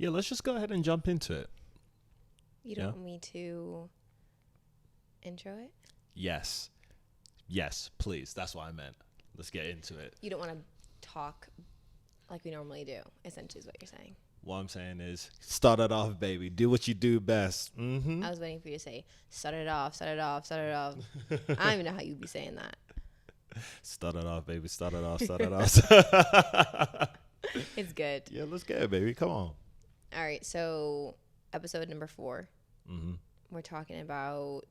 Yeah, let's just go ahead and jump into it. You don't want me to intro it? Yes. Yes, please. That's what I meant. Let's get into it. You don't want to talk like we normally do, essentially is what you're saying. What I'm saying is, start it off, baby. Do what you do best. I was waiting for you to say, start it off, start it off, start it off. I don't even know how you'd be saying that. Start it off, baby. Start it off, start it off. It's good. Yeah, let's get it, baby. Come on. All right, so episode number 4. Mm-hmm. We're talking about...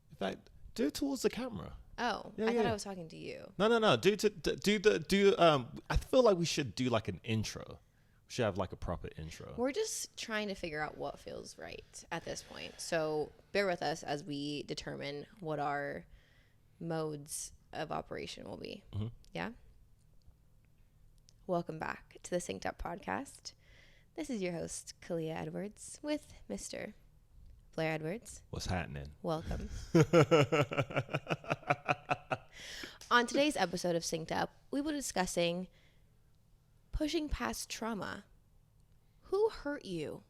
In fact, do it towards the camera. Oh, Yeah, I thought yeah. I was talking to you. No. I feel like we should do like an intro. We should have like a proper intro. We're just trying to figure out what feels right at this point. So bear with us as we determine what our modes of operation will be. Mm-hmm. Yeah? Welcome back to the Synced Up podcast. This is your host, Kalia Edwards, with Mr. Blair Edwards. What's happening? Welcome. On today's episode of Synced Up, we will be discussing pushing past trauma. Who hurt you?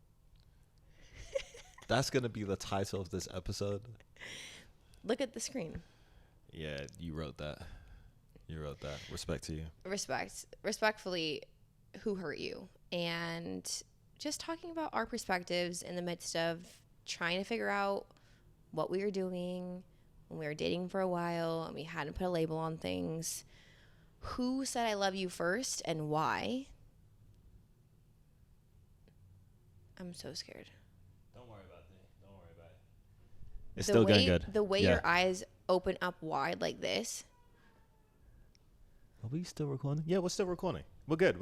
That's going to be the title of this episode. Look at the screen. Yeah, you wrote that. Respect to you. Respectfully, who hurt you? And just talking about our perspectives in the midst of trying to figure out what we were doing when we were dating for a while and we hadn't put a label on things. Who said I love you first and why? I'm so scared. Don't worry about it. It's still going good. The way your eyes open up wide like this. Are we still recording? Yeah, we're still recording. We're good.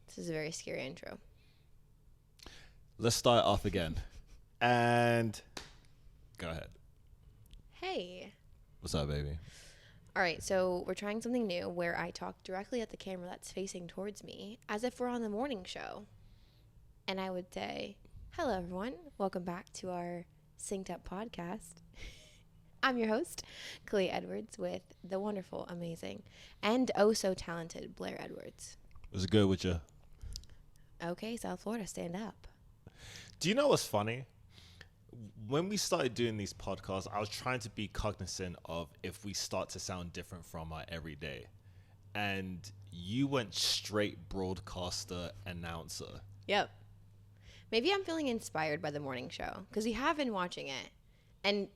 This is a very scary intro. Let's start off again. And go ahead. Hey. What's up, baby? All right, so we're trying something new where I talk directly at the camera that's facing towards me as if we're on the morning show. And I would say, hello, everyone. Welcome back to our Synced Up podcast. I'm your host, Kalia Edwards, with the wonderful, amazing, and oh so talented Blair Edwards. What's good with you? Okay, South Florida, stand up. Do you know what's funny? When we started doing these podcasts, I was trying to be cognizant of if we start to sound different from our everyday. And you went straight broadcaster announcer. Yep. Maybe I'm feeling inspired by the morning show because we have been watching it. And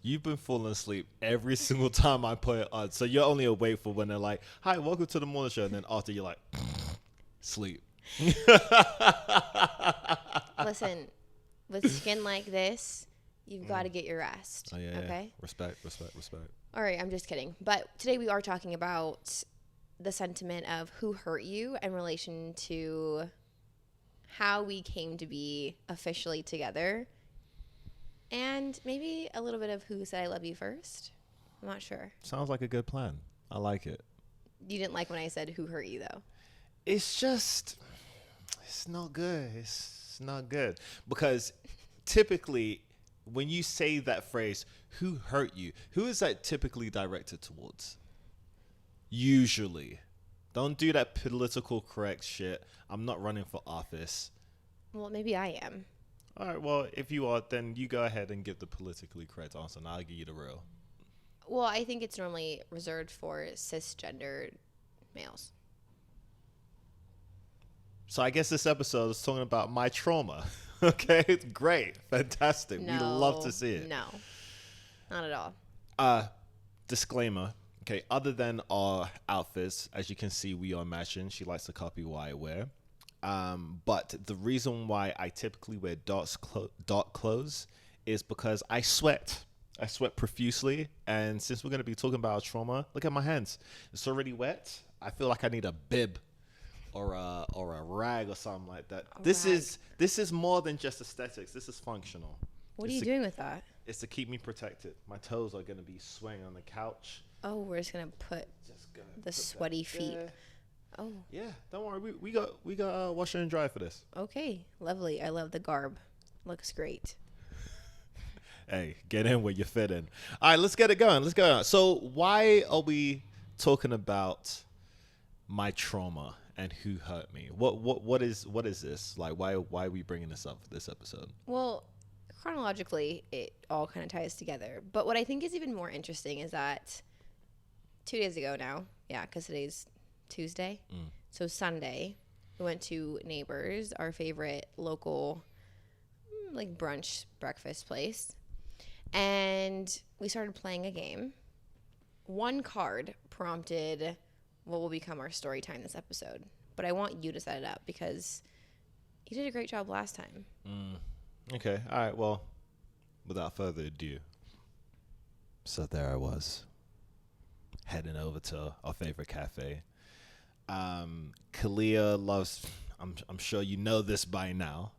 You've been falling asleep every single time I put it on. So you're only awake for when they're like, hi, welcome to the morning show. And then after you're like, sleep. Listen, with skin like this, you've got to get your rest. Oh, yeah, okay? Yeah. Respect. All right, I'm just kidding. But today we are talking about the sentiment of who hurt you in relation to how we came to be officially together. And maybe a little bit of who said I love you first. I'm not sure. Sounds like a good plan. I like it. You didn't like when I said who hurt you, though. It's not good. It's not good. Because typically, when you say that phrase, who hurt you, who is that typically directed towards? Usually. Don't do that political correct shit. I'm not running for office. Well, maybe I am. All right, well, if you are, then you go ahead and give the politically correct answer, and I'll give you the real. Well, I think it's normally reserved for cisgendered males. So I guess this episode is talking about my trauma. Okay, it's great. Fantastic. No, we love to see it. No, not at all. Disclaimer. Okay, other than our outfits, as you can see, we are matching. She likes to copy what I wear. But the reason why I typically wear dark clothes is because I sweat. I sweat profusely. And since we're going to be talking about trauma, look at my hands. It's already wet. I feel like I need a bib or a rag or something like that. This is more than just aesthetics. This is functional. What are you doing with that? It's to keep me protected. My toes are going to be swaying on the couch. Oh, we're just going to put the sweaty feet. There. Oh. Yeah, don't worry. We got washer and dry for this. Okay, lovely. I love the garb. Looks great. Hey, get in where you fit in. All right, let's get it going. So why are we talking about my trauma and who hurt me. What is this? Like, why are we bringing this up for this episode? Well, chronologically, it all kind of ties together. But what I think is even more interesting is that 2 days ago now, yeah, because today's Tuesday, so Sunday, we went to Neighbors, our favorite local like brunch breakfast place, and we started playing a game. One card prompted what will become our story time this episode, but I want you to set it up because you did a great job last time. Okay, all right, well, without further ado, so there I was, heading over to our favorite cafe. Kalia loves, I'm sure you know this by now,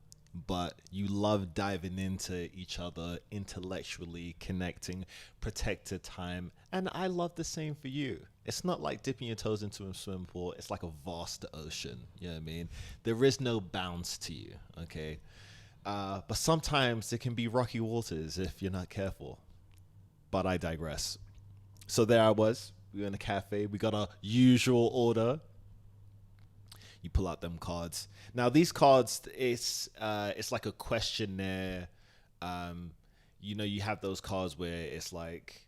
but you love diving into each other intellectually, connecting, protected time, and I love the same for you. It's not like dipping your toes into a swimming pool. It's like a vast ocean. You know what I mean? There is no bounds to you, okay? But sometimes it can be rocky waters if you're not careful. But I digress. So there I was. We were in a cafe. We got our usual order. You pull out them cards. Now these cards, it's like a questionnaire. You have those cards where it's like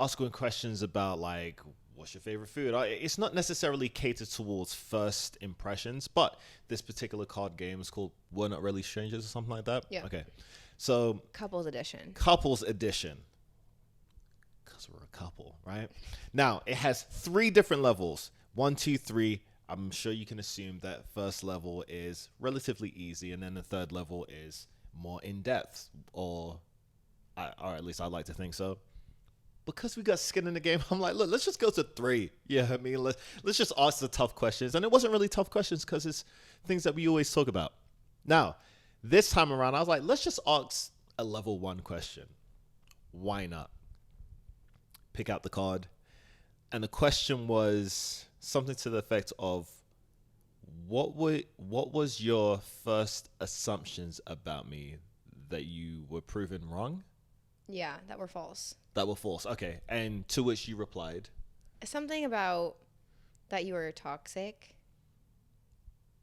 asking questions about like what's your favorite food. It's not necessarily catered towards first impressions, but this particular card game is called We're Not Really Strangers or something like that. Yeah. Okay. So Couples edition. Because we're a couple, right? Now it has 3 different levels. 1, 2, 3. I'm sure you can assume that first level is relatively easy, and then the third level is more in depth, or at least I like to think so. Because we got skin in the game, I'm like, look, let's just go to 3. Yeah, I mean, let's just ask the tough questions, and it wasn't really tough questions because it's things that we always talk about. Now, this time around, I was like, let's just ask a level 1 question. Why not? Pick out the card, and the question was something to the effect of, what was your first assumptions about me that you were proven wrong? Yeah, that were false. That were false. Okay. And to which you replied? Something about that you were toxic.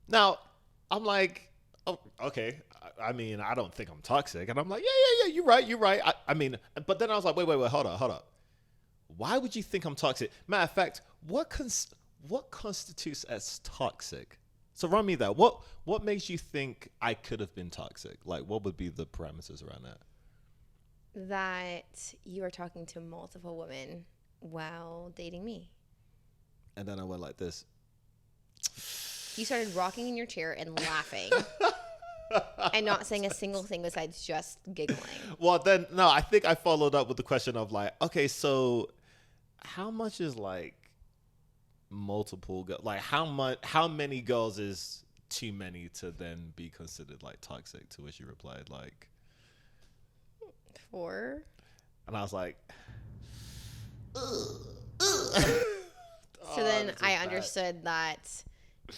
Now, I'm like, oh, okay. I mean, I don't think I'm toxic. And I'm like, yeah, you're right. I mean, but then I was like, wait, hold up. Why would you think I'm toxic? Matter of fact, what constitutes as toxic? So run me that. What makes you think I could have been toxic? Like, what would be the parameters around that? That you are talking to multiple women while dating me. And then I went like this. You started rocking in your chair and laughing. And not saying a single thing besides just giggling. Well, then, no, I think I followed up with the question of like, okay, so how much is like multiple, like how many girls is too many to then be considered like toxic? To which you replied like 4. And I was like, So then I understood that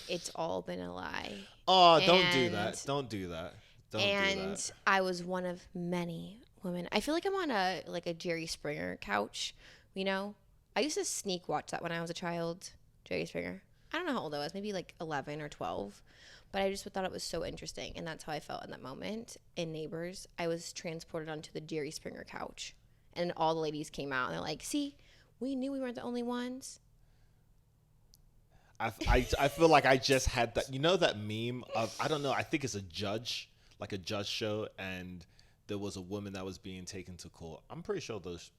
it's all been a lie. Oh, don't do that. Don't do that. And I was one of many women. I feel like I'm on a Jerry Springer couch, you know? I used to sneak watch that when I was a child, Jerry Springer. I don't know how old I was, maybe like 11 or 12. But I just thought it was so interesting, and that's how I felt in that moment. In Neighbors, I was transported onto the Jerry Springer couch, and all the ladies came out, and they're like, see, we knew we weren't the only ones. I feel like I just had that, you know, that meme of, I don't know, I think it's a judge show, and there was a woman that was being taken to court. I'm pretty sure those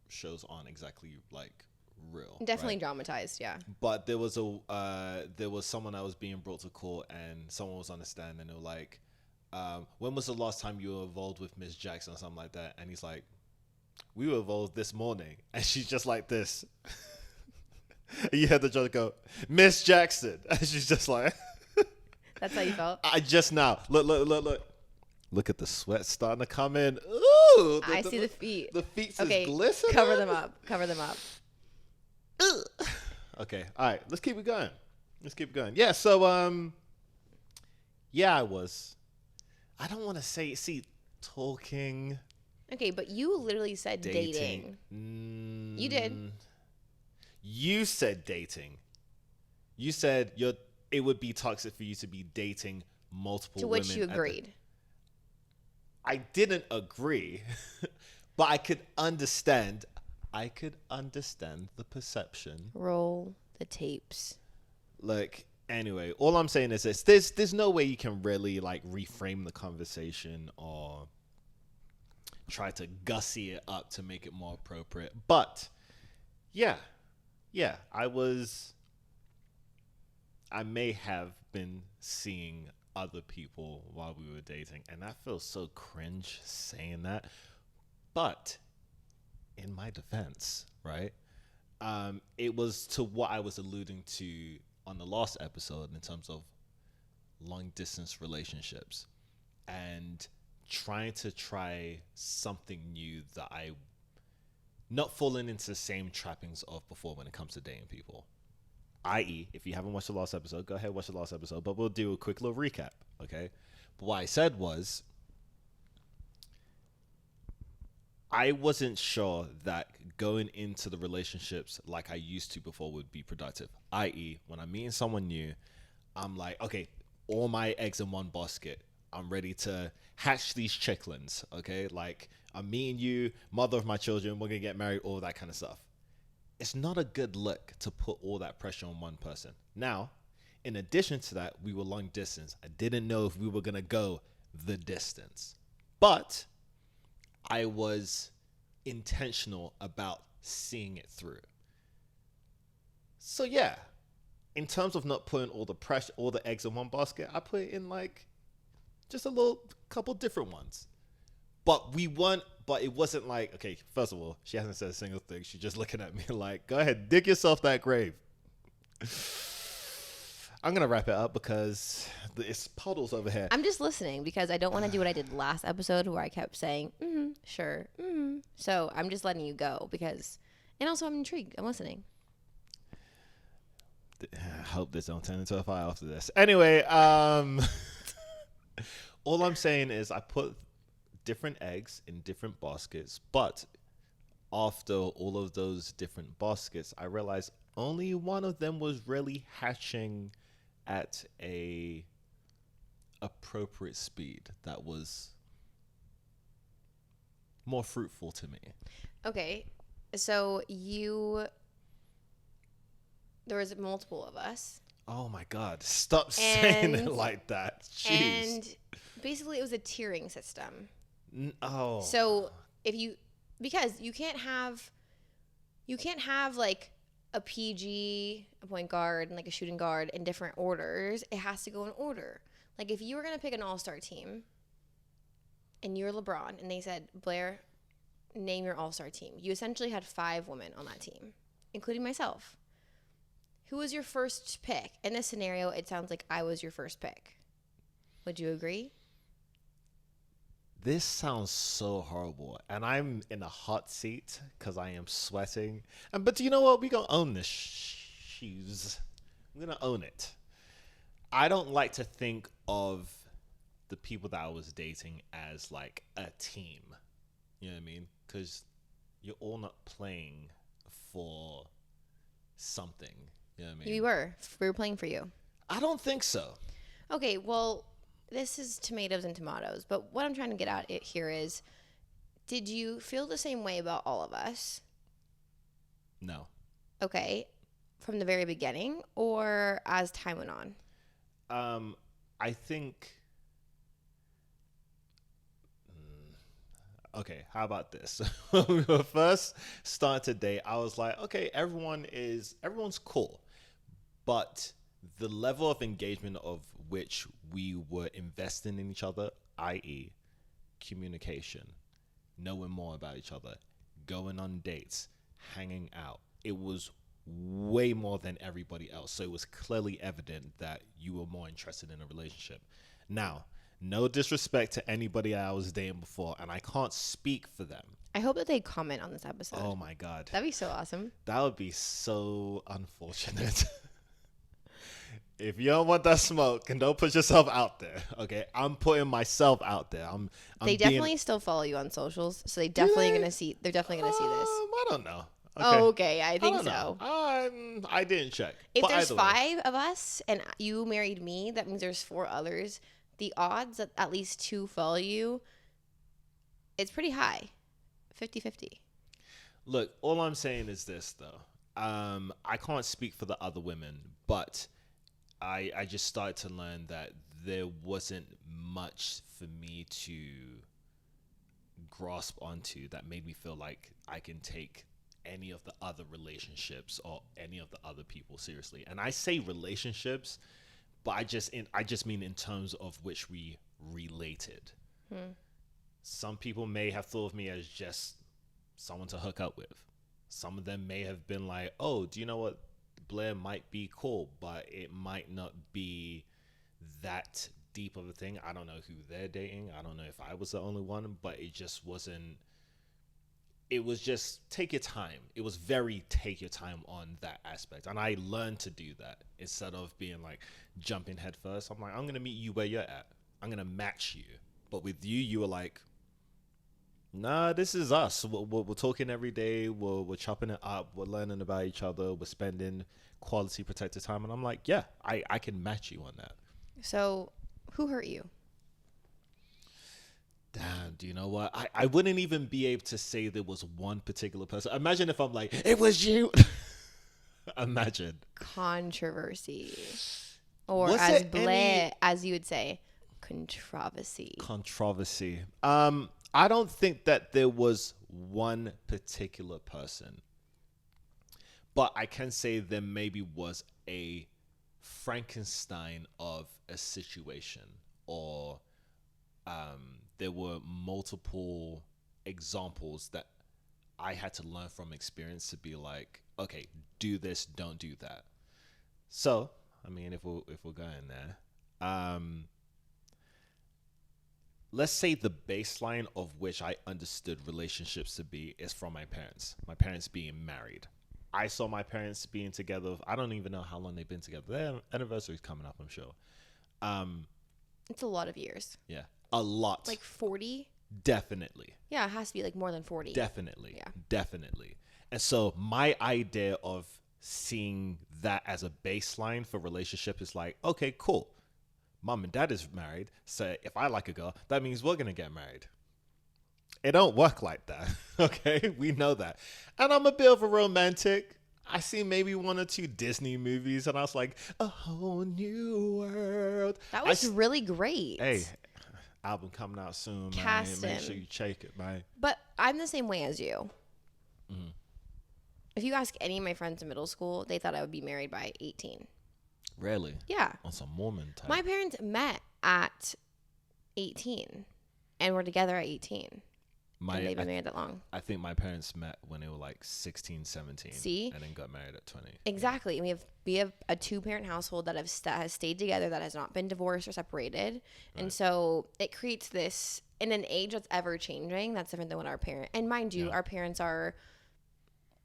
shows aren't exactly like real. Definitely right? dramatized, yeah. But there was someone that was being brought to court, and someone was on the stand, and they were like, when was the last time you were involved with Miss Jackson or something like that? And he's like, we were involved this morning. And she's just like this. And you heard the judge go, Miss Jackson. And she's just like. That's how you felt? I just now. Look. Look at the sweat starting to come in. Ooh. I see the feet. The feet okay, is glistening. Cover them up. Okay. All right. Let's keep it going. Yeah. So, yeah, I don't want to say, talking. Okay, but you literally said dating. You did. You said dating. You said it would be toxic for you to be dating multiple To women. which you agreed. I didn't agree, but I could understand. I could understand the perception. Roll the tapes. Like, anyway, all I'm saying is this: there's no way you can really like reframe the conversation or try to gussy it up to make it more appropriate. But yeah, I may have been seeing other people while we were dating, and that feels so cringe saying that. But in my defense, right? It was to what I was alluding to on the last episode in terms of long distance relationships and trying something new that I not falling into the same trappings of before when it comes to dating people. I.e., if you haven't watched the last episode, go ahead and watch the last episode, but we'll do a quick little recap, okay? But what I said was, I wasn't sure that going into the relationships like I used to before would be productive. I.e., when I'm meeting someone new, I'm like, okay, all my eggs in one basket. I'm ready to hatch these chicklins, okay? Like, I'm meeting you, mother of my children, we're going to get married, all that kind of stuff. It's not a good look to put all that pressure on one person. Now, in addition to that, we were long distance. I didn't know if we were going to go the distance. But I was intentional about seeing it through. So yeah, in terms of not putting all the pressure, all the eggs in one basket, I put it in like just a couple different ones. But it wasn't like, okay, first of all, she hasn't said a single thing. She's just looking at me like, go ahead, dig yourself that grave. I'm going to wrap it up because it's puddles over here. I'm just listening because I don't want to do what I did last episode where I kept saying, sure, So I'm just letting you go and also I'm intrigued. I'm listening. I hope this don't turn into a fight after this. Anyway, all I'm saying is I put different eggs in different baskets, but after all of those different baskets, I realized only one of them was really hatching at a appropriate speed that was more fruitful to me. Okay, so there was multiple of us. Oh my God, stop saying it like that. Jeez. And basically it was a tiering system. Oh. So because you can't have like a PG, a point guard, and like a shooting guard in different orders. It has to go in order. Like if you were going to pick an all-star team and you're LeBron and they said, Blair, name your all-star team. You essentially had 5 women on that team, including myself. Who was your first pick? In this scenario, it sounds like I was your first pick. Would you agree? This sounds so horrible, and I'm in a hot seat because I am sweating. But you know what? We're going to own this shoes. We're going to own it. I don't like to think of the people that I was dating as like a team. You know what I mean? Because you're all not playing for something. You know what I mean? We were playing for you. I don't think so. Okay, well, this is tomatoes and tomatoes, but what I'm trying to get at here is, did you feel the same way about all of us? No. Okay, from the very beginning or as time went on? I think... Okay, how about this? When we were first starting to date, I was like, okay, everyone's cool. But the level of engagement of which we were investing in each other, i.e. communication, knowing more about each other, going on dates, hanging out, it was way more than everybody else. So it was clearly evident that you were more interested in a relationship. Now, no disrespect to anybody I was dating before, and I can't speak for them. I hope that they comment on this episode. Oh my God. That'd be so awesome. That would be so unfortunate. If you don't want that smoke, and don't put yourself out there, okay? I'm putting myself out there. They definitely still follow you on socials, so they're definitely gonna see this. I don't know. Okay. Oh, okay, I I think don't know. so. I didn't check. If But there's either way. 5 of us and you married me, that means there's 4 others. The odds that at least 2 follow you, it's pretty high. 50-50. Look, all I'm saying is this though. I can't speak for the other women, but I just started to learn that there wasn't much for me to grasp onto that made me feel like I can take any of the other relationships or any of the other people seriously. And I say relationships, but I just mean in terms of which we related. Some people may have thought of me as just someone to hook up with. Some of them may have been like, oh, do you know what? Blair might be cool, but it might not be that deep of a thing. I don't know who they're dating. I don't know if I was the only one, but it just wasn't. It was just take your time. It was very take your time on that aspect. And I learned to do that instead of being like jumping head first. I'm like, I'm going to meet you where you're at. I'm going to match you. But with you, you were like, nah, this is us. We're talking every day. We're chopping it up. We're learning about each other. We're spending quality protected time. And I'm like, yeah, I can match you on that. So, who hurt you? Damn, do you know what? I wouldn't even be able to say there was one particular person. Imagine if I'm like, it was you. Imagine. Controversy. Or Was as it Blair, as you would say, controversy. Controversy. I don't think that there was one particular person. But I can say there maybe was a Frankenstein of a situation, or there were multiple examples that I had to learn from experience to be like, okay, do this, don't do that. So, I mean, if we're going there, let's say the baseline of which I understood relationships to be is from my parents. My parents being married. I saw my parents being together. I don't even know how long they've been together. Their anniversary's coming up, I'm sure. It's a lot of years. Yeah, a lot. Like 40? Definitely. Yeah, it has to be like more than 40. Definitely. Yeah. Definitely. And so my idea of seeing that as a baseline for relationship is like, okay, cool. Mom and dad is married. So if I like a girl, that means we're going to get married. It don't work like that. Okay. We know that. And I'm a bit of a romantic. I see maybe 1 or 2 Disney movies and I was like, a whole new world. That was really great. Hey, album coming out soon, Cast man. Make him. sure you check it, man. But I'm the same way as you. If you ask any of my friends in middle school, they thought I would be married by 18. Really? Yeah. On some Mormon type. My parents met at 18 and were together at 18. And they've been married that long. I think my parents met when they were like 16, 17. See? And then got married at 20. Exactly. Yeah. We have a 2-parent household that has stayed together, that has not been divorced or separated. Right. And so it creates this, in an age that's ever changing, that's different than what our parents, and mind you, our parents are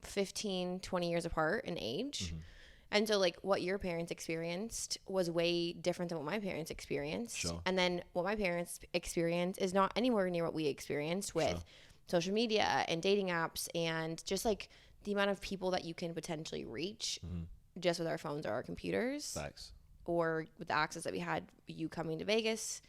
15, 20 years apart in age. Mm-hmm. And so, like, what your parents experienced was way different than what my parents experienced. Sure. And then what my parents experienced is not anywhere near what we experienced with social media and dating apps and just, like, the amount of people that you can potentially reach just with our phones or our computers. Facts. Or with the access that we had, you coming to Vegas,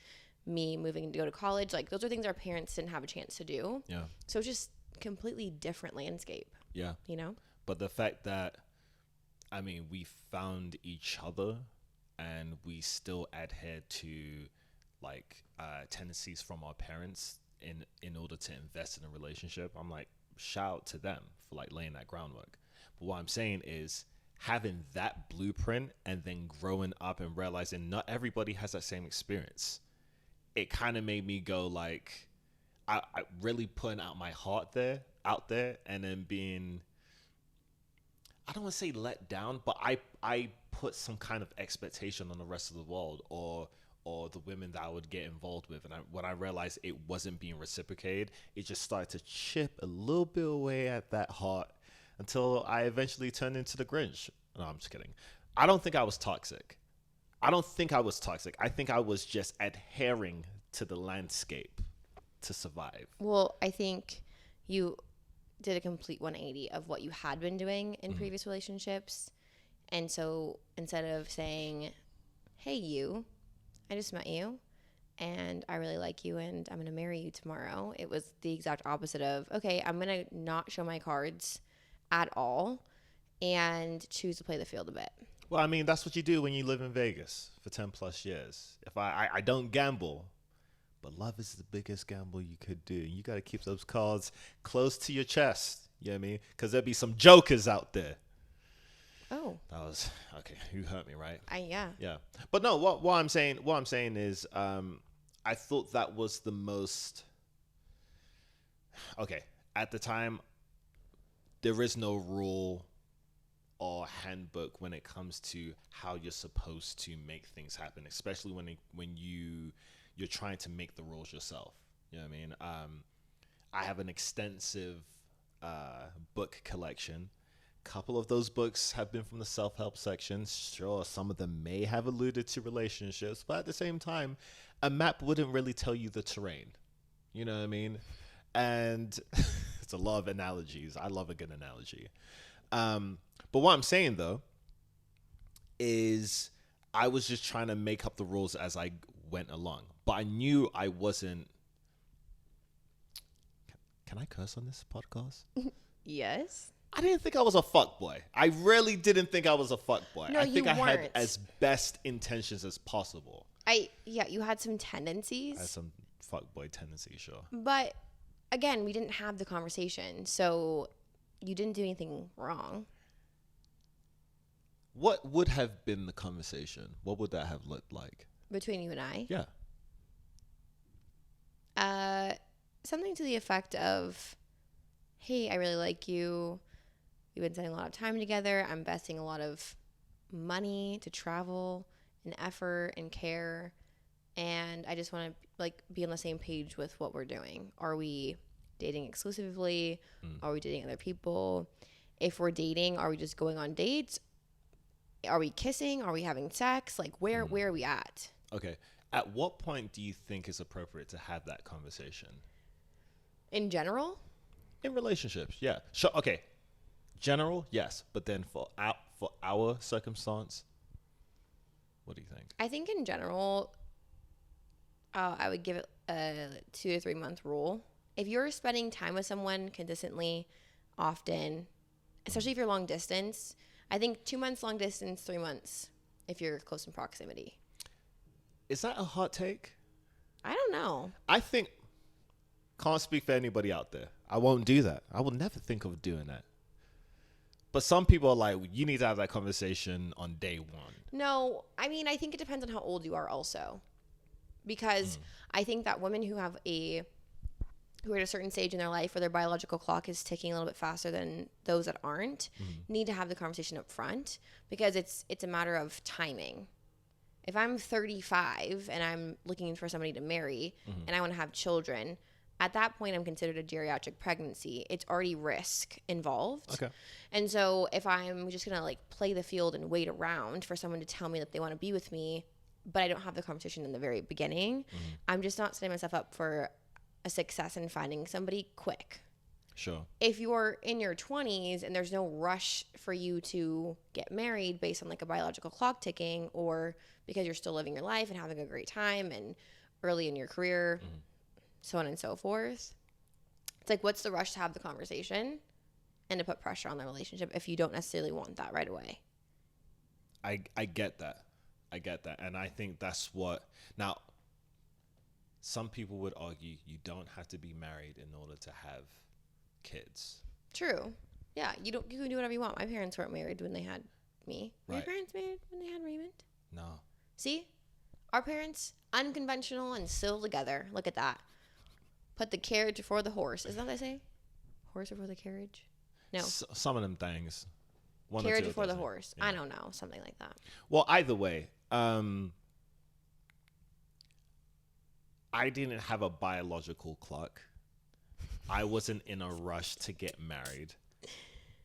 me moving to go to college. Like, those are things our parents didn't have a chance to do. Yeah. So it's just completely different landscape. Yeah. You know? But the fact that, I mean, we found each other and we still adhere to like tendencies from our parents in order to invest in a relationship. I'm like, shout out to them for like laying that groundwork. But what I'm saying is having that blueprint and then growing up and realizing not everybody has that same experience. It kind of made me go like, I really putting out my heart out there and then being, I don't want to say let down, but I put some kind of expectation on the rest of the world or the women that I would get involved with. And when I realized it wasn't being reciprocated, it just started to chip a little bit away at that heart until I eventually turned into the Grinch. No, I'm just kidding. I don't think I was toxic. I think I was just adhering to the landscape to survive. Well, I think did a complete 180 of what you had been doing in previous relationships. And so instead of saying, hey, I just met you and I really like you and I'm going to marry you tomorrow, it was the exact opposite of, okay, I'm going to not show my cards at all and choose to play the field a bit. Well, I mean, that's what you do when you live in Vegas for 10 plus years. If I don't gamble, but love is the biggest gamble you could do. You got to keep those cards close to your chest. You know what I mean? Because there'll be some jokers out there. Oh. That was, okay, you hurt me, right? Yeah. Yeah. But no, what I'm saying is I thought that was the most, okay, at the time, there is no rule or handbook when it comes to how you're supposed to make things happen, especially when you're trying to make the rules yourself. You know what I mean? I have an extensive book collection. Couple of those books have been from the self-help section. Sure, some of them may have alluded to relationships, but at the same time, a map wouldn't really tell you the terrain. You know what I mean? And it's a lot of analogies. I love a good analogy. But what I'm saying, though, is I was just trying to make up the rules as I went along. But I knew I wasn't... Can I curse on this podcast? Yes. I didn't think I was a fuckboy. I really didn't think I was a fuckboy. No, I think you I weren't. had as best intentions as possible. You had some tendencies. I had some fuckboy tendencies, sure. But again, we didn't have the conversation, so you didn't do anything wrong. What would have been the conversation? What would that have looked like? Between you and I? Yeah. Something to the effect of, hey, I really like you. We've been spending a lot of time together. I'm investing a lot of money to travel and effort and care. And I just want to be on the same page with what we're doing. Are we dating exclusively? Are we dating other people? If we're dating, are we just going on dates? Are we kissing? Are we having sex? Where are we at? Okay. At what point do you think it's appropriate to have that conversation? In general? In relationships, yeah. Sure. Okay. General, yes. But then for our circumstance, what do you think? I think in general, I would give it a 2 to 3 month rule. If you're spending time with someone consistently, often, especially if you're long distance, I think 2 months long distance, 3 months if you're close in proximity. Is that a hot take? I don't know. I think, can't speak for anybody out there. I won't do that. I will never think of doing that. But some people are like, you need to have that conversation on day one. No, I mean, I think it depends on how old you are also. Because I think that women who are at a certain stage in their life where their biological clock is ticking a little bit faster than those that aren't, need to have the conversation up front, because it's a matter of timing. If I'm 35 and I'm looking for somebody to marry and I want to have children, at that point I'm considered a geriatric pregnancy. It's already risk involved. Okay. And so if I'm just going to play the field and wait around for someone to tell me that they want to be with me, but I don't have the conversation in the very beginning, I'm just not setting myself up for a success in finding somebody quick. Sure. If you're in your 20s and there's no rush for you to get married based on a biological clock ticking, or because you're still living your life and having a great time and early in your career, so on and so forth, it's what's the rush to have the conversation and to put pressure on the relationship if you don't necessarily want that right away? I get that. And I think that's what, now, some people would argue you don't have to be married in order to have kids. True. Yeah, you can do whatever you want. My parents weren't married when they had me. Were Right. your parents married when they had Raymond? No. See? Our parents, unconventional and still together. Look at that. Put the carriage before the horse. Isn't that what they say? Horse before the carriage? No. Some of them things. One or Carriage two before the doesn't. horse. Yeah. I don't know. Something like that. Well, either way, I didn't have a biological clock. I wasn't in a rush to get married.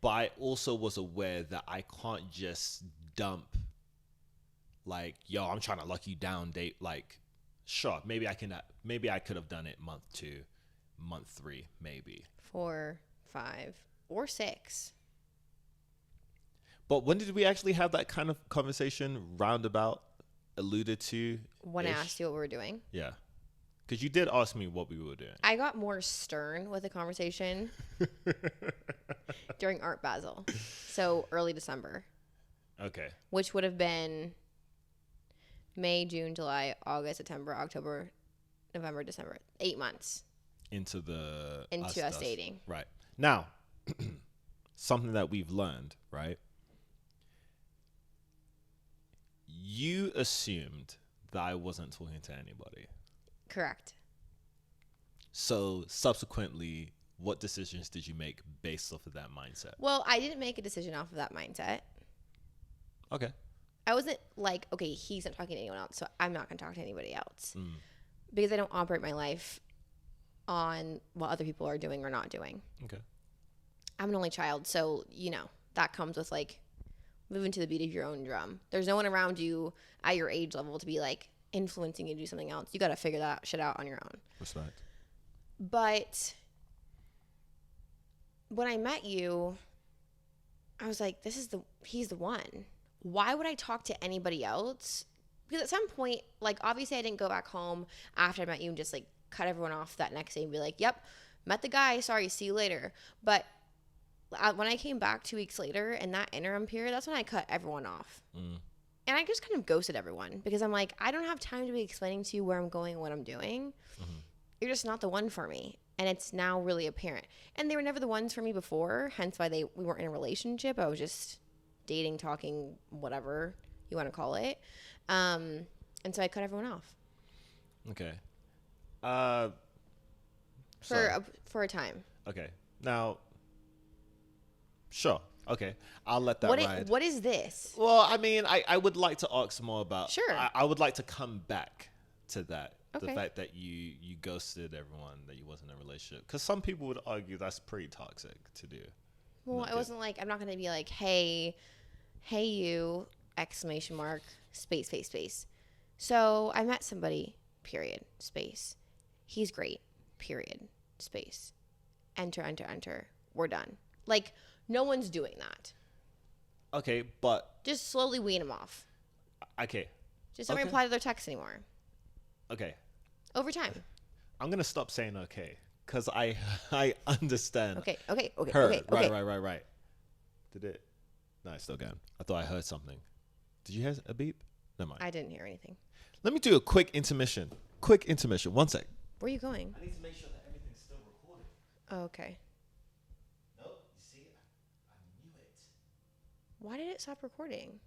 But I also was aware that I can't just dump, yo, I'm trying to lock you down date. Sure, maybe I could have done it month 2, month 3, maybe. For 5 or 6. But when did we actually have that kind of conversation roundabout alluded to? When I asked you what we were doing. Yeah. Because you did ask me what we were doing. I got more stern with the conversation during Art Basel. So early December. Okay. Which would have been May, June, July, August, September, October, November, December. 8 months. Into us dating. Right. Now, something that we've learned, right? You assumed that I wasn't talking to anybody. Correct. So subsequently, what decisions did you make based off of that mindset? Well, I didn't make a decision off of that mindset. Okay. I wasn't like, okay, he's not talking to anyone else, so I'm not going to talk to anybody else. Because I don't operate my life on what other people are doing or not doing. Okay. I'm an only child, so, that comes with, like, moving to the beat of your own drum. There's no one around you at your age level to be, like, influencing you to do something else. You got to figure that shit out on your own. Respect. But when I met you, I was like, he's the one. Why would I talk to anybody else? Because at some point, like, obviously I didn't go back home after I met you and just, like, cut everyone off that next day and be like, yep, met the guy, sorry, see you later. But when I came back 2 weeks later in that interim period, that's when I cut everyone off. And I just kind of ghosted everyone because I'm like, I don't have time to be explaining to you where I'm going and what I'm doing. You're just not the one for me. And it's now really apparent. And they were never the ones for me before, hence why we weren't in a relationship. I was just dating, talking, whatever you want to call it. And so I cut everyone off. Okay. For a time. Okay. Now, sure. Okay. I'll let that ride. What is this? Well, I mean, I would like to ask more about... Sure. I would like to come back to that. Okay. The fact that you ghosted everyone, that you wasn't in a relationship. Because some people would argue that's pretty toxic to do. Well, it wasn't like, I'm not going to be like, hey you, ! Space. So I met somebody, period, space. He's great, period, space. Enter. We're done. Like, no one's doing that. Okay, but... Just slowly wean them off. Okay. Just don't reply to their texts anymore. Okay. Over time. I'm going to stop saying okay. Because I understand. Okay. Right. Did it? No, it's still going. I thought I heard something. Did you hear a beep? Never mind. I didn't hear anything. Let me do a quick intermission. 1 sec. Where are you going? I need to make sure that everything's still recording. Oh, okay. Nope. You see? I knew it. Why did it stop recording?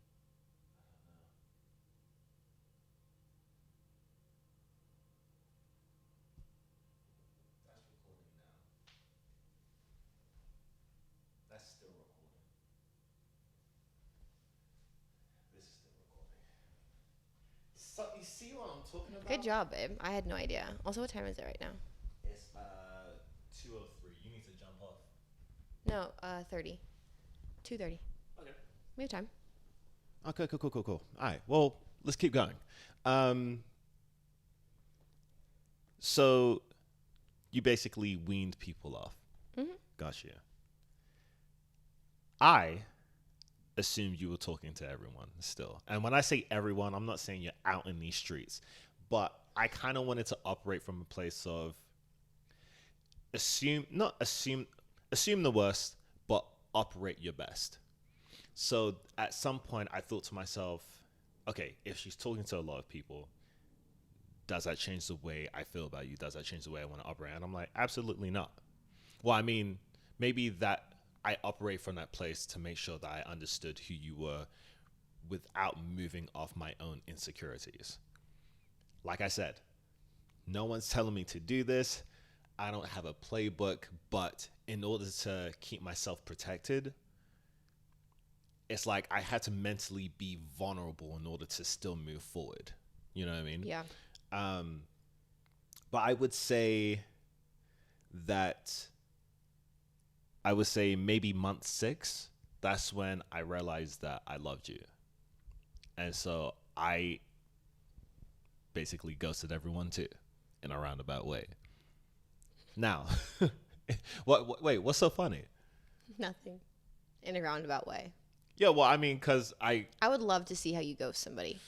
That's recording now. That's still recording. This is still recording. So, you see what I'm talking about? Good job, babe. I had no idea. Also, what time is it right now? It's 2:03. You need to jump off. No, 30. 2:30. Okay. We have time. Okay, cool. All right. Well, let's keep going. So you basically weaned people off. Mm-hmm. Gotcha. I assumed you were talking to everyone still. And when I say everyone, I'm not saying you're out in these streets. But I kind of wanted to operate from a place of assume the worst, but operate your best. So at some point, I thought to myself, okay, if she's talking to a lot of people, does that change the way I feel about you? Does that change the way I want to operate? And I'm like, absolutely not. Well, I mean, maybe that I operate from that place to make sure that I understood who you were without moving off my own insecurities. Like I said, no one's telling me to do this. I don't have a playbook, but in order to keep myself protected, it's like I had to mentally be vulnerable in order to still move forward. You know what I mean? Yeah. But I would say maybe month 6, that's when I realized that I loved you. And so I basically ghosted everyone too, in a roundabout way. Now, Wait, what's so funny? Nothing. In a roundabout way. Yeah, well, I mean, because I would love to see how you ghost somebody.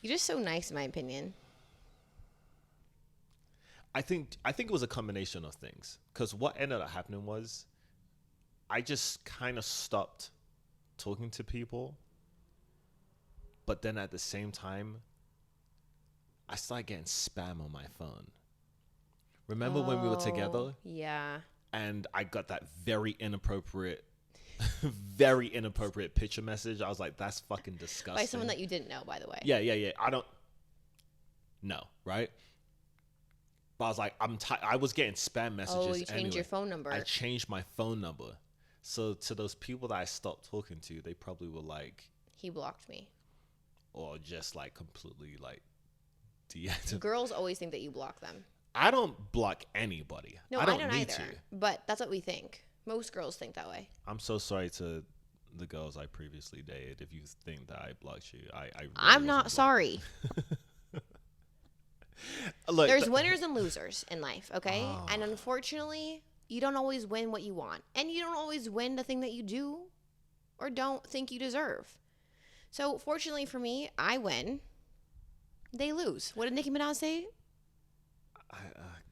You're just so nice, in my opinion. I think it was a combination of things. Because what ended up happening was, I just kind of stopped talking to people, but then at the same time, I started getting spam on my phone. Remember when we were together? Yeah. And I got that very inappropriate picture message. I was like, that's fucking disgusting. By someone that you didn't know, by the way. Yeah. I don't know, right? But I was like, I was getting spam messages. Oh, you changed your phone number. I changed my phone number. So to those people that I stopped talking to, they probably were like, he blocked me. Or just like completely like deactivated. Girls always think that you block them. I don't block anybody. No, I don't need either. But that's what we think. Most girls think that way. I'm so sorry to the girls I previously dated. If you think that I blocked you, I'm not sorry. Look, there's winners and losers in life, okay? And unfortunately, you don't always win what you want. And you don't always win the thing that you do or don't think you deserve. So fortunately for me, I win. They lose. What did Nicki Minaj say?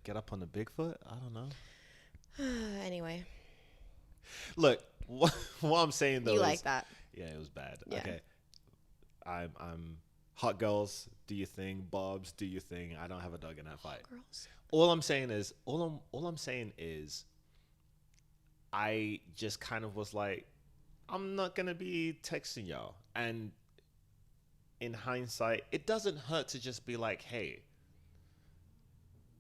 Get up on the Bigfoot? I don't know. Anyway. Look, what I'm saying though you is... like that. Yeah, it was bad. Yeah. Okay. I'm hot girls, do your thing. Bobs, do your thing. I don't have a dog in that fight. Girls. All I'm saying is I just kind of was like, I'm not going to be texting y'all. And in hindsight, it doesn't hurt to just be like, hey,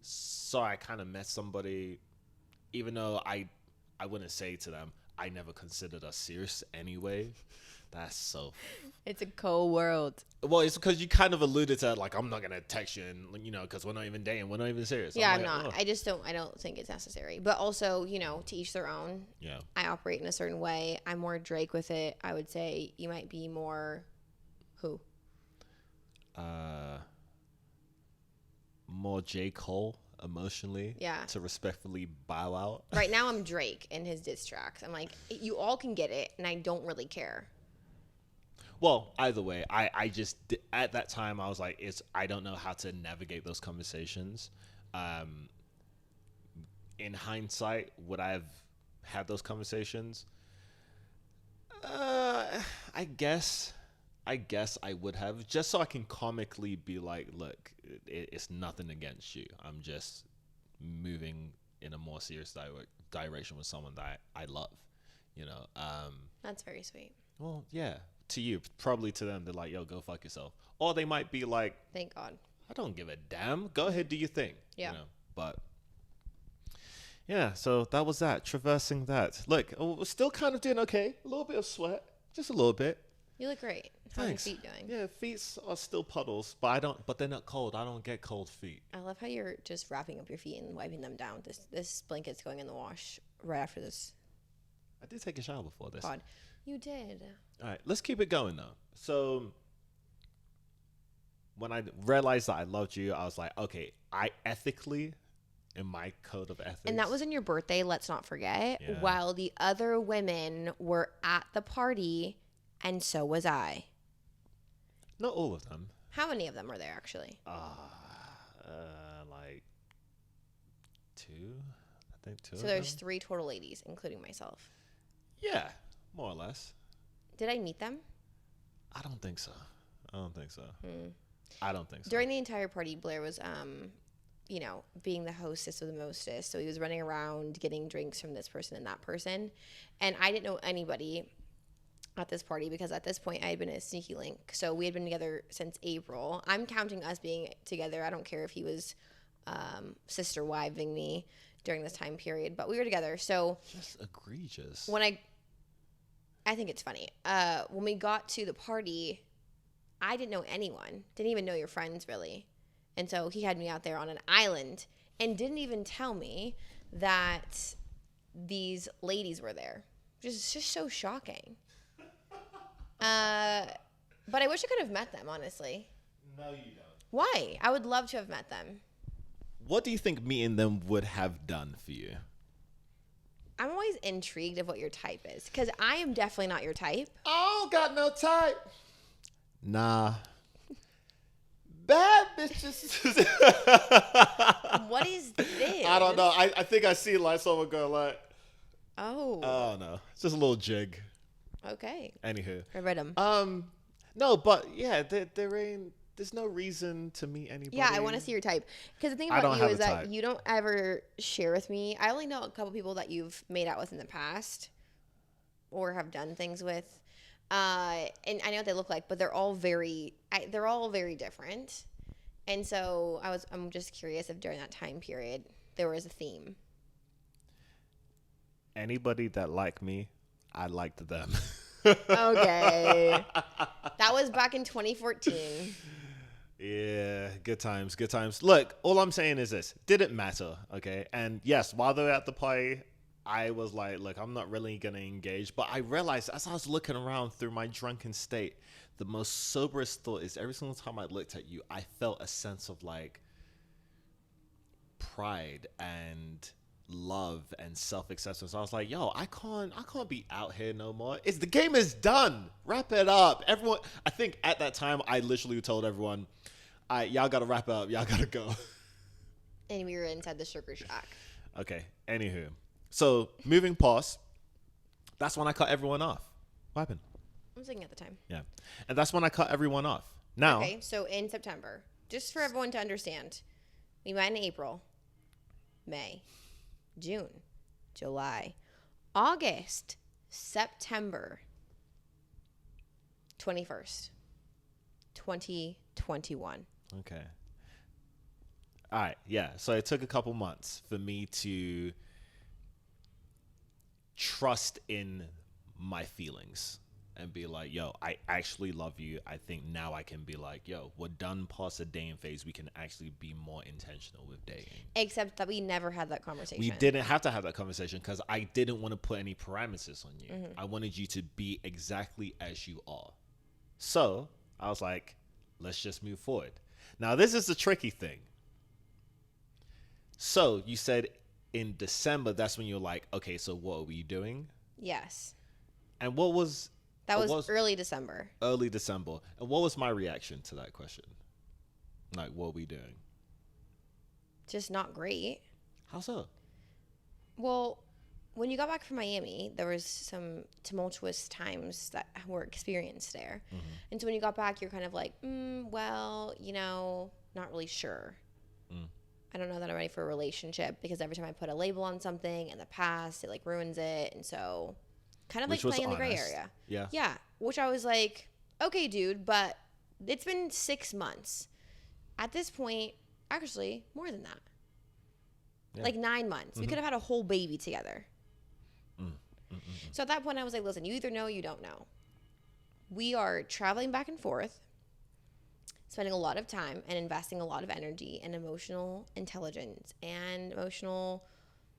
so I kind of met somebody, even though I wouldn't say to them, I never considered us serious anyway. That's so... It's a cold world. Well, it's because you kind of alluded to, like, I'm not going to text you, and, you know, because we're not even dating. We're not even serious. Yeah, I'm not. Oh. I don't think it's necessary. But also, you know, to each their own. Yeah. I operate in a certain way. I'm more Drake with it. I would say you might be more... Who? More J. Cole, emotionally. Yeah. To respectfully bow out. Right now, I'm Drake in his diss tracks. I'm like, you all can get it, and I don't really care. Well, either way, I just, at that time, I was like, I don't know how to navigate those conversations. In hindsight, would I have had those conversations? I guess I would have, just so I can comically be like, look, it's nothing against you. I'm just moving in a more serious direction with someone that I love, you know. That's very sweet. Well, yeah. To you, probably to them, they're like, yo, go fuck yourself. Or they might be like, thank God. I don't give a damn. Go ahead, do your thing. Yeah. You know? But yeah, so that was that. Traversing that. Look, we're still kind of doing okay. A little bit of sweat. Just a little bit. You look great. How are your feet doing? Yeah, feet are still puddles, but they're not cold. I don't get cold feet. I love how you're just wrapping up your feet and wiping them down. This blanket's going in the wash right after this. I did take a shower before this. God. You did. All right, let's keep it going though. So when I realized that I loved you, I was like, okay, I ethically, in my code of ethics. And that was on your birthday, let's not forget, Yeah. while the other women were at the party, and so was I. Not all of them. How many of them were there, actually? Like 2. I think 2 So of there's them. 3 total ladies, including myself. Yeah, more or less. Did I meet them? I don't think so. I don't think so. During the entire party, Blair was, you know, being the hostess or the mostess. So he was running around getting drinks from this person and that person. And I didn't know anybody at this party because at this point I had been a sneaky link. So we had been together since April. I'm counting us being together. I don't care if he was sister wiving me during this time period, but we were together. So just egregious. When I think it's funny. When we got to the party, I didn't know anyone. Didn't even know your friends, really. And so he had me out there on an island and didn't even tell me that these ladies were there. Just so shocking. But I wish I could have met them, honestly. No, you don't. Why? I would love to have met them. What do you think meeting them would have done for you? I'm always intrigued of what your type is, because I am definitely not your type. I don't got no type. Nah. Bad bitches. What is this? I don't know. I think I see like someone go like, Oh. no. It's just a little jig. Okay. Anywho. Rhythm. No, but yeah, there's no reason to meet anybody. Yeah, I want to see your type. Because the thing I about don't you have is a that type. you don't ever share with me. I only know a couple people that you've made out with in the past or have done things with. And I know what they look like, but they're all very different. And so I'm just curious if during that time period there was a theme. Anybody that liked me, I liked them. Okay. That was back in 2014. Yeah, good times, good times. Look, all I'm saying is this. Didn't matter, okay? And yes, while they were at the party, I was like, look, I'm not really going to engage. But I realized as I was looking around through my drunken state, the most soberest thought is every single time I looked at you, I felt a sense of like pride and love and self-acceptance. I was like, yo, I can't be out here no more. The game is done. Wrap it up. Everyone, I think at that time I literally told everyone, y'all gotta wrap it up, y'all gotta go. And we were inside the sugar shack. Okay, anywho. So moving past, that's when I cut everyone off. What happened? I was thinking at the time. Yeah. And that's when I cut everyone off. Now, Okay, so in September, just for everyone to understand, we met in April, May, June, July, August, September 21st, 2021. okay. All right, yeah. So it took a couple months for me to trust in my feelings and be like, yo, I actually love you. I think now I can be like, yo, we're done past the dating phase. We can actually be more intentional with dating. Except that we never had that conversation. We didn't have to have that conversation because I didn't want to put any parameters on you. I wanted you to be exactly as you are. So I was like, let's just move forward. Now, this is the tricky thing. So you said in December, that's when you're like, okay, so what are we doing? Yes. And what was... That was early December. Early December. And what was my reaction to that question? Like, what are we doing? Just not great. How so? Well, when you got back from Miami, there was some tumultuous times that were experienced there. Mm-hmm. And so when you got back, you're kind of like, well, not really sure. I don't know that I'm ready for a relationship because every time I put a label on something in the past, it like ruins it. And so kind of like playing in the gray area. Yeah. Yeah. Which I was like, okay, dude, but it's been 6 months. At this point, actually, more than that. Yeah. Like 9 months. We could have had a whole baby together. So at that point, I was like, listen, you either know or you don't know. We are traveling back and forth, spending a lot of time and investing a lot of energy and emotional intelligence and emotional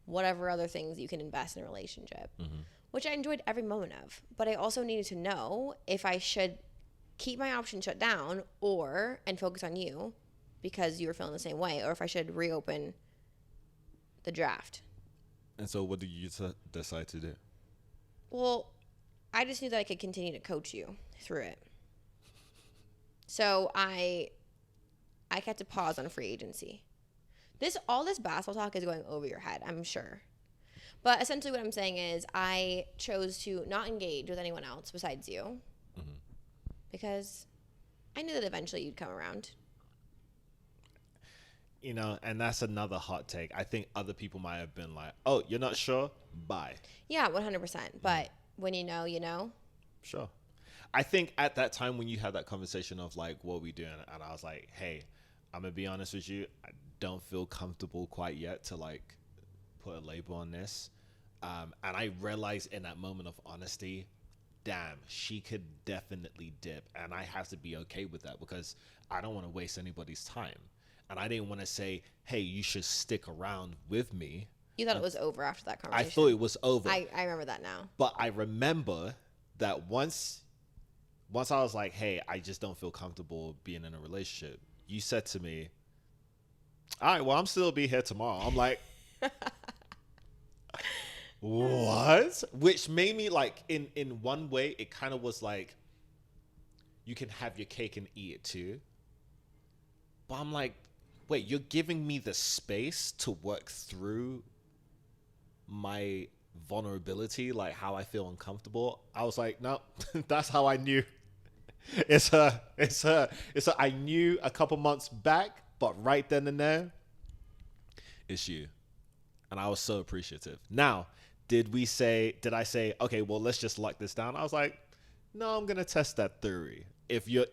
whatever other things you can invest in a relationship, which I enjoyed every moment of. But I also needed to know if I should keep my options shut down and focus on you because you were feeling the same way, or if I should reopen the draft. And so what did you decide to do? Well, I just knew that I could continue to coach you through it. So I kept a pause on free agency. All this basketball talk is going over your head, I'm sure. But essentially what I'm saying is I chose to not engage with anyone else besides you because I knew that eventually you'd come around. And that's another hot take. I think other people might have been like, oh, you're not sure? Bye. Yeah, 100%. But when you know, you know. Sure. I think at that time when you had that conversation of like, what are we doing? And I was like, hey, I'm going to be honest with you. I don't feel comfortable quite yet to like put a label on this. And I realized in that moment of honesty, damn, she could definitely dip. And I have to be okay with that because I don't want to waste anybody's time. And I didn't want to say, hey, you should stick around with me. You thought it was over after that conversation. I thought it was over. I remember that now. But I remember that once I was like, hey, I just don't feel comfortable being in a relationship, you said to me, all right, well, I'm still be here tomorrow. I'm like, What? Which made me like, in one way, it kind of was like, you can have your cake and eat it too. But I'm like, wait, you're giving me the space to work through my vulnerability, like how I feel uncomfortable. I was like, no, that's how I knew. I knew a couple months back, but right then and there, it's you. And I was so appreciative. Now, did I say, okay, well, let's just lock this down? I was like, no, I'm gonna test that theory. If you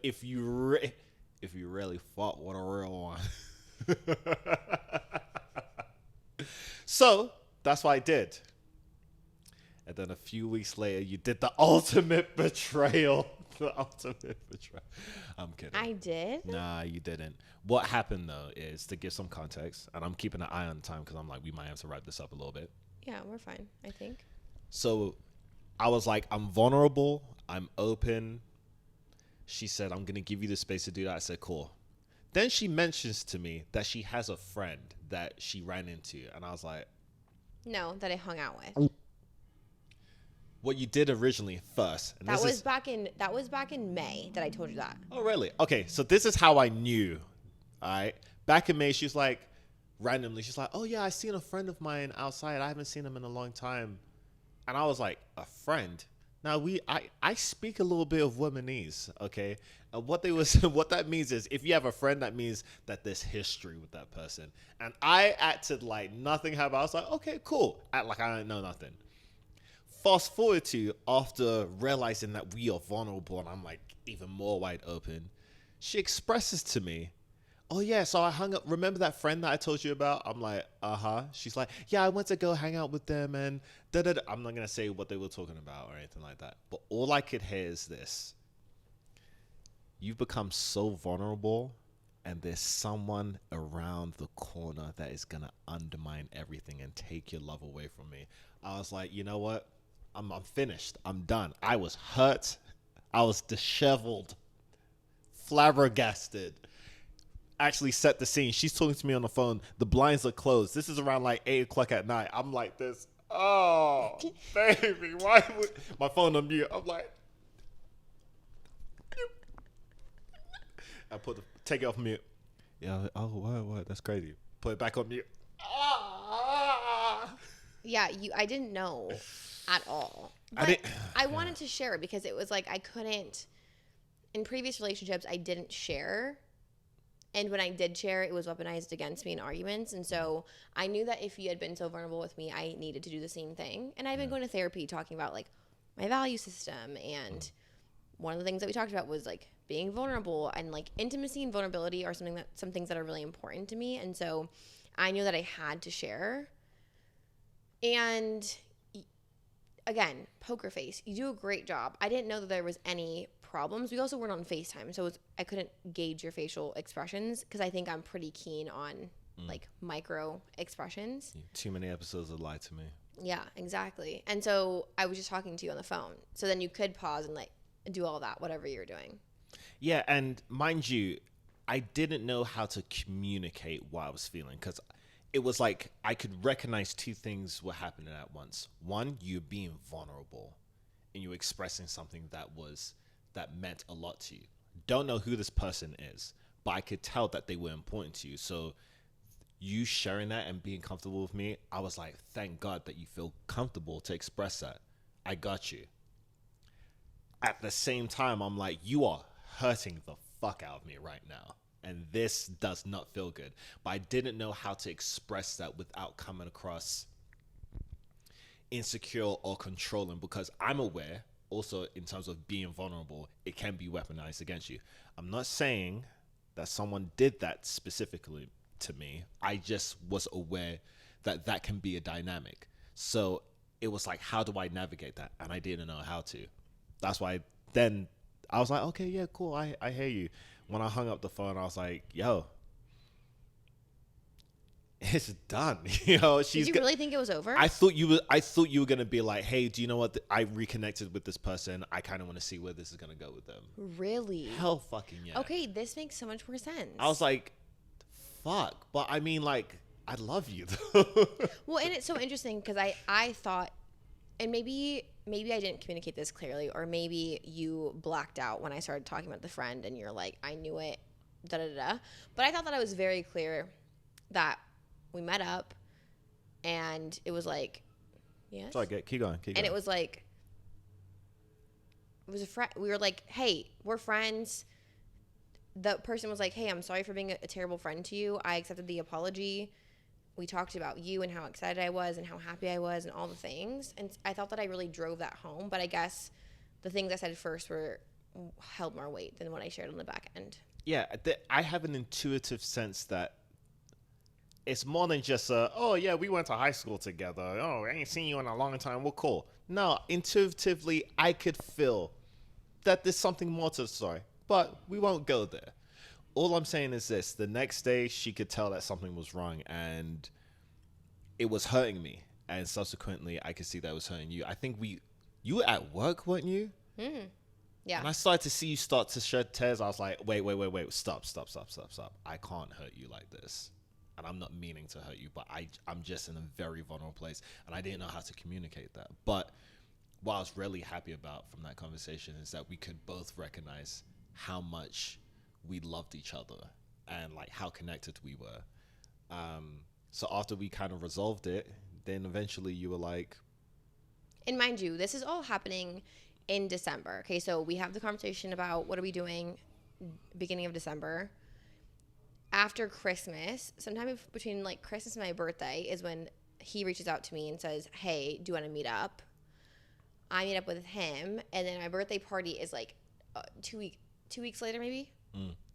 really fought with a real one. So that's what I did. And then a few weeks later, you did the ultimate betrayal. The ultimate betrayal. I'm kidding. I did? Nah, you didn't. What happened, though, is to give some context, and I'm keeping an eye on time because I'm like, we might have to wrap this up a little bit. Yeah, we're fine, I think. So I was like, I'm vulnerable. I'm open. She said, I'm going to give you the space to do that. I said, cool. Then she mentions to me that she has a friend that she ran into. And I was like, no, that I hung out with. what you did originally first. And That was back in May that I told you that. Oh, really? Okay, so this is how I knew. All right. Back in May, she was like, randomly, she's like, oh, yeah, I seen a friend of mine outside. I haven't seen him in a long time. And I was like, a friend? Now, I speak a little bit of Womanese, okay? And what that means is if you have a friend, that means that there's history with that person. And I acted like nothing happened. I was like, okay, cool. Act like I didn't know nothing. Fast forward to after realizing that we are vulnerable and I'm like even more wide open, she expresses to me, oh yeah, so I hung up, remember that friend that I told you about? I'm like, uh-huh. She's like, yeah, I went to go hang out with them and da-da-da. I'm not going to say what they were talking about or anything like that. But all I could hear is this. You've become so vulnerable and there's someone around the corner that is going to undermine everything and take your love away from me. I was like, you know what? I'm finished. I'm done. I was hurt. I was disheveled, flabbergasted. Actually set the scene. She's talking to me on the phone. The blinds are closed. This is around like 8 o'clock at night. I'm like this. Oh, baby, why would my phone on mute? I'm like, I take it off mute. Yeah. Oh, what? That's crazy. Put it back on mute. Yeah, I didn't know at all. But I wanted to share it because it was like I couldn't. In previous relationships, I didn't share. And when I did share, it was weaponized against me in arguments. And so I knew that if you had been so vulnerable with me, I needed to do the same thing. And I've been going to therapy talking about like my value system. And one of the things that we talked about was like being vulnerable, and like intimacy and vulnerability are some things that are really important to me. And so I knew that I had to share. And again, poker face, you do a great job. I didn't know that there was any problems. We also weren't on FaceTime, so I couldn't gauge your facial expressions because I think I'm pretty keen on like micro expressions. Too many episodes of Lie to Me. Yeah, exactly. And so I was just talking to you on the phone, so then you could pause and like do all that, whatever you're doing. Yeah, and mind you, I didn't know how to communicate what I was feeling because it was like I could recognize two things were happening at once. One, you're being vulnerable and you're expressing something that meant a lot to you. Don't know who this person is, but I could tell that they were important to you. So you sharing that and being comfortable with me, I was like, thank God that you feel comfortable to express that. I got you. At the same time, I'm like, you are hurting the fuck out of me right now. And this does not feel good. But I didn't know how to express that without coming across insecure or controlling, because I'm aware also in terms of being vulnerable, it can be weaponized against you. I'm not saying that someone did that specifically to me. I just was aware that that can be a dynamic. So it was like, how do I navigate that? And I didn't know how to. That's why then I was like, okay, yeah, cool. I hear you. When I hung up the phone, I was like, yo, it's done. You know, Did you really think it was over? I thought you were gonna be like, hey, do you know what? I reconnected with this person. I kind of want to see where this is gonna go with them. Really? Hell, fucking yeah. Okay, this makes so much more sense. I was like, fuck. But I mean, like, I love you. Well, and it's so interesting because I thought and maybe I didn't communicate this clearly, or maybe you blacked out when I started talking about the friend and you're like, I knew it, da da da. But I thought that I was very clear that we met up and it was like, yes. So I get, keep going. And it was like, it was a friend. We were like, hey, we're friends. The person was like, hey, I'm sorry for being a terrible friend to you. I accepted the apology. We talked about you and how excited I was and how happy I was and all the things. And I thought that I really drove that home. But I guess the things I said first held more weight than what I shared on the back end. Yeah, I have an intuitive sense that it's more than just oh yeah, we went to high school together. Oh, I ain't seen you in a long time. We're cool. No, intuitively, I could feel that there's something more to the story. But we won't go there. All I'm saying is this. The next day, she could tell that something was wrong, and it was hurting me. And subsequently, I could see that it was hurting you. I think you were at work, weren't you? Mm-hmm. Yeah. And I started to see you start to shed tears. I was like, wait. Stop. I can't hurt you like this. And I'm not meaning to hurt you, but I'm just in a very vulnerable place. And I didn't know how to communicate that. But what I was really happy about from that conversation is that we could both recognize how much we loved each other and like how connected we were. So after we kind of resolved it, then eventually you were like, and mind you, this is all happening in December. Okay, so we have the conversation about what are we doing beginning of December. After Christmas, sometime between like Christmas and my birthday is when he reaches out to me and says, hey, do you want to meet up? I meet up with him, and then my birthday party is like 2 weeks later, maybe.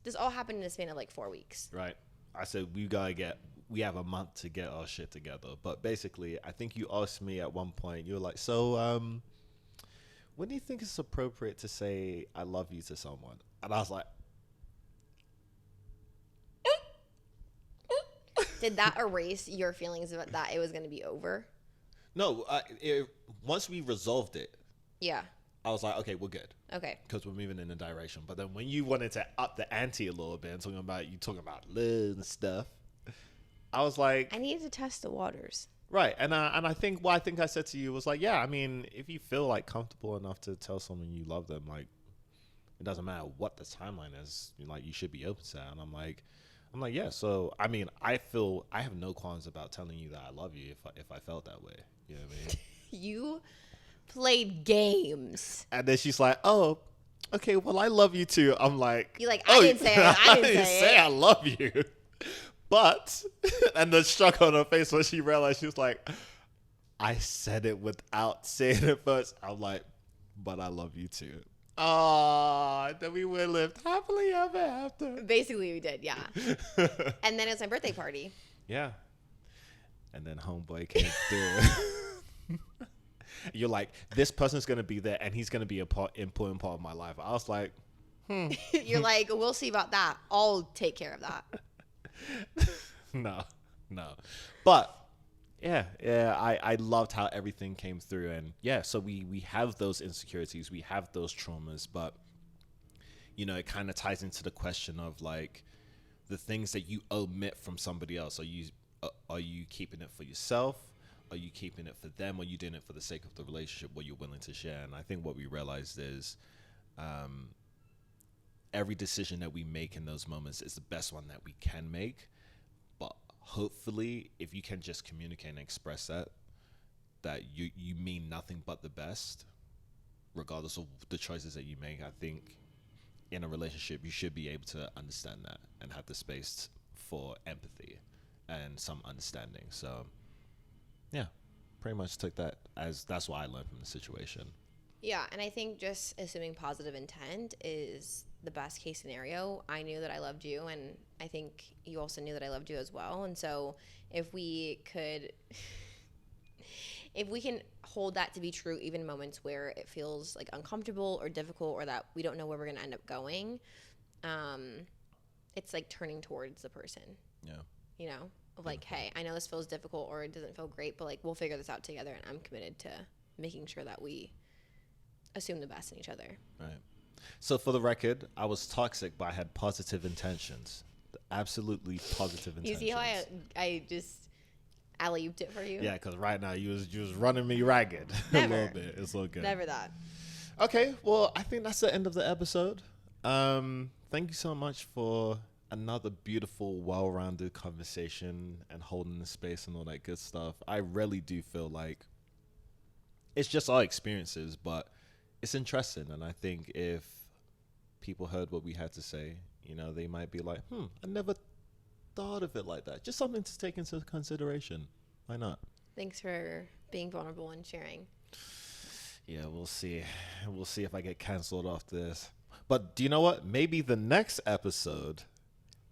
This all happened in a span of like 4 weeks. Right. I said we have a month to get our shit together. But basically, I think you asked me at one point, you were like, so when do you think it's appropriate to say I love you to someone? And I was like, Did that erase your feelings about that it was going to be over? no, once we resolved it, Yeah. I was like, okay, we're good. Okay. Because we're moving in a direction. But then when you wanted to up the ante a little bit and talking about love and stuff, I was like, I needed to test the waters. right. And I think what I think I said to you was like, yeah, I mean, if you feel like comfortable enough to tell someone you love them, like, it doesn't matter what the timeline is, like, you should be open to that. And I'm like, yeah. So, I mean, I have no qualms about telling you that I love you if I felt that way. You know what I mean? You played games. And then she's like, oh, okay, well, I love you too. I'm like, You're like, I didn't say it. I didn't say I love you. But, and the shock on her face when she realized, she was like, I said it without saying it first. I'm like, but I love you too. Oh, then we would have lived happily ever after. Basically, we did, yeah. And then it was my birthday party. Yeah. And then homeboy came through. You're like, this person's going to be there and he's going to be important part of my life. I was like, You're like, we'll see about that. I'll take care of that. No. But yeah, I loved how everything came through. And yeah, so we have those insecurities, we have those traumas, but you know, it kind of ties into the question of like the things that you omit from somebody else. Are you keeping it for yourself? Are you keeping it for them? Or are you doing it for the sake of the relationship, what you're willing to share? And I think what we realized is every decision that we make in those moments is the best one that we can make. But hopefully, if you can just communicate and express that you mean nothing but the best, regardless of the choices that you make, I think in a relationship, you should be able to understand that and have the space for empathy and some understanding. So yeah, pretty much took that as that's what I learned from the situation. Yeah, and I think just assuming positive intent is the best case scenario. I knew that I loved you, and I think you also knew that I loved you as well. And so if we can hold that to be true, even in moments where it feels like uncomfortable or difficult or that we don't know where we're going to end up going, it's like turning towards the person. Yeah. You know, of like, hey, I know this feels difficult or it doesn't feel great, but like we'll figure this out together, and I'm committed to making sure that we assume the best in each other. Right. So for the record, I was toxic, but I had positive intentions. Absolutely positive intentions. You see how I just alley-ooped it for you. Yeah, because right now you was running me ragged a little bit. It's all good. Never that. Okay, well, I think that's the end of the episode. Thank you so much for another beautiful, well-rounded conversation and holding the space and all that good stuff. I really do feel like it's just our experiences, but it's interesting. And I think if people heard what we had to say, you know, they might be like, I never thought of it like that. Just something to take into consideration. Why not? Thanks for being vulnerable and sharing. Yeah, we'll see. We'll see if I get canceled off this. But do you know what? Maybe the next episode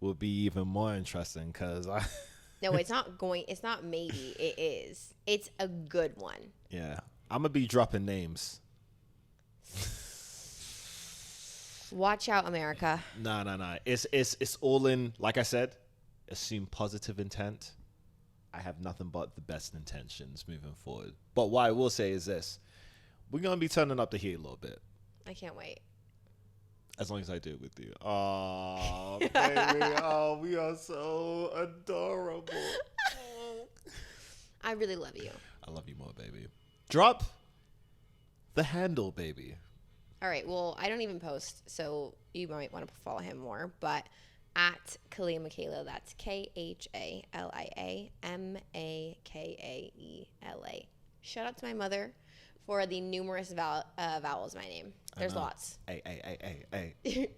will be even more interesting because I... No, it's not maybe. It is. It's a good one. Yeah. I'm going to be dropping names. Watch out, America. Nah. It's all in, like I said, assume positive intent. I have nothing but the best intentions moving forward. But what I will say is this. We're going to be turning up the heat a little bit. I can't wait. As long as I do it with you. Oh, baby. Oh, we are so adorable. I really love you. I love you more, baby. Drop the handle, baby. All right. Well, I don't even post, so you might want to follow him more. But at Kalia Michaela, that's KHALIAMAKAELA. Shout out to my mother for the numerous vowels in my name. There's lots. Hey.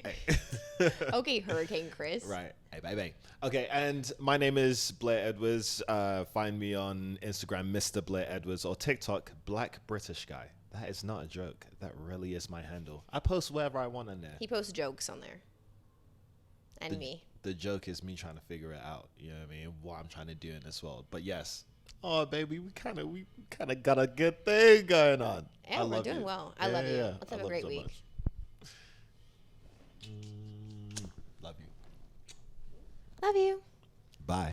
Okay, Hurricane Chris. Right. Hey, baby. Okay, and my name is Blair Edwards. Find me on Instagram, Mr. Blair Edwards, or TikTok, Black British Guy. That is not a joke. That really is my handle. I post wherever I want on there. He posts jokes on there. And me. The joke is me trying to figure it out. You know what I mean? What I'm trying to do in this world. But yes. Oh, baby, we kind of got a good thing going on. Yeah, we're doing well. I love you. Let's have a great week. Love you. Love you.